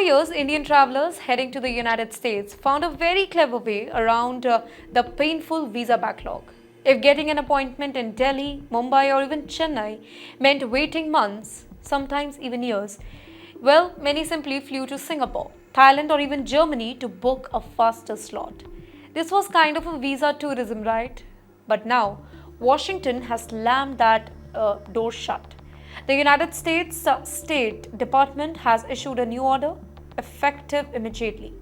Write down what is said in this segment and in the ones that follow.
years, Indian travelers heading to the United States found a very clever way around the painful visa backlog. If getting an appointment in Delhi, Mumbai, or even Chennai meant waiting months, sometimes even years, well, many simply flew to Singapore, Thailand, or even Germany to book a faster slot. This was kind of a visa tourism, right? But now, Washington has slammed that door shut. The United States State Department has issued a new order, effective immediately.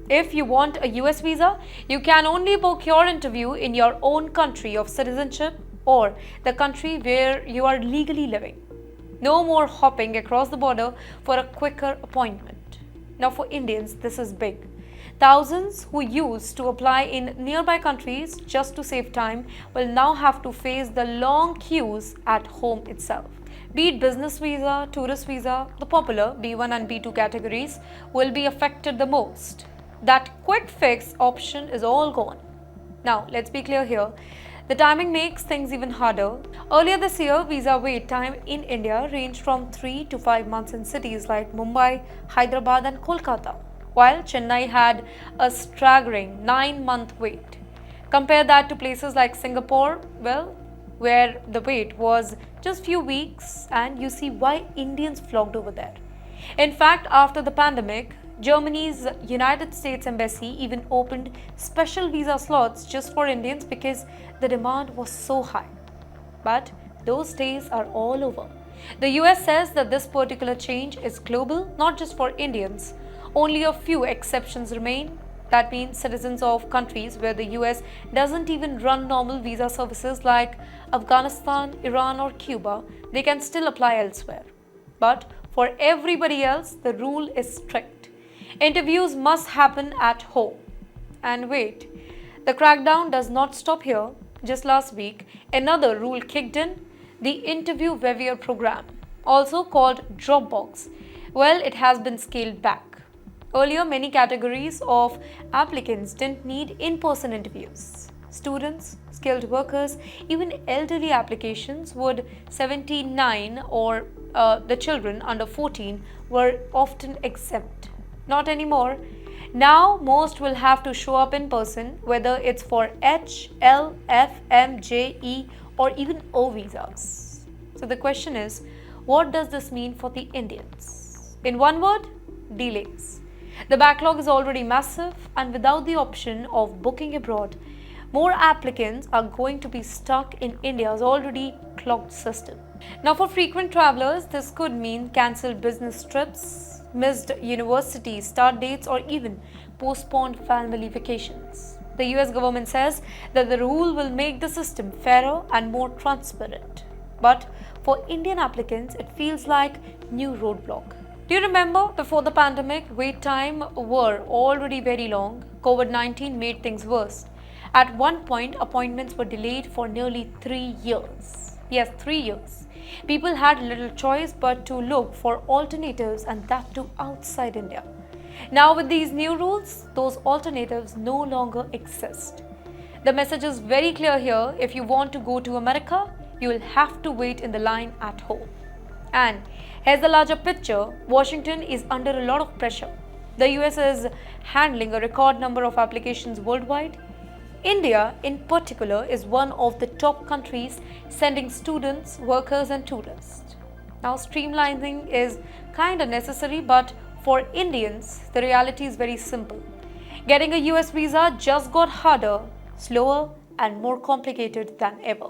If you want a US visa, you can only book your interview in your own country of citizenship or the country where you are legally living. No more hopping across the border for a quicker appointment. Now, for Indians, this is big. Thousands who used to apply in nearby countries just to save time will now have to face the long queues at home itself. Be it business visa, tourist visa, the popular B1 and B2 categories will be affected the most. That quick fix option is all gone. Now, let's be clear here. The timing makes things even harder. Earlier this year, visa wait time in India ranged from 3 to 5 months in cities like Mumbai, Hyderabad, and Kolkata, while Chennai had a staggering 9-month wait. Compare that to places like Singapore, well, where the wait was just few weeks, and you see why Indians flocked over there. In fact, after the pandemic, Germany's United States Embassy even opened special visa slots just for Indians because the demand was so high. But those days are all over. The US says that this particular change is global, not just for Indians. Only a few exceptions remain. That means citizens of countries where the US doesn't even run normal visa services like Afghanistan, Iran, or Cuba, they can still apply elsewhere. But for everybody else, the rule is strict. Interviews must happen at home. And wait, the crackdown does not stop here. Just last week, another rule kicked in, the Interview Waiver program, also called Dropbox. Well, it has been scaled back. Earlier, many categories of applicants didn't need in-person interviews. Students, skilled workers, even elderly applications would 79 or the children under 14 were often exempt. Not anymore. Now, most will have to show up in person, whether it's for H, L, F, M, J, E, or even O visas. So the question is, what does this mean for the Indians? In one word, delays. The backlog is already massive, and without the option of booking abroad, more applicants are going to be stuck in India's already clogged system. Now, for frequent travelers, this could mean cancelled business trips, missed university start dates, or even postponed family vacations. The US government says that the rule will make the system fairer and more transparent. But for Indian applicants, it feels like new roadblock. Do you remember before the pandemic, wait time were already very long? COVID-19 made things worse. At one point, appointments were delayed for nearly 3 years. Yes, 3 years. People had little choice but to look for alternatives, and that too outside India. Now with these new rules, those alternatives no longer exist. The message is very clear here. If you want to go to America, you will have to wait in the line at home. And here's the larger picture. Washington is under a lot of pressure. The US is handling a record number of applications worldwide. India, in particular, is one of the top countries sending students, workers, and tourists. Now, streamlining is kind of necessary, but for Indians, the reality is very simple. Getting a US visa just got harder, slower, and more complicated than ever.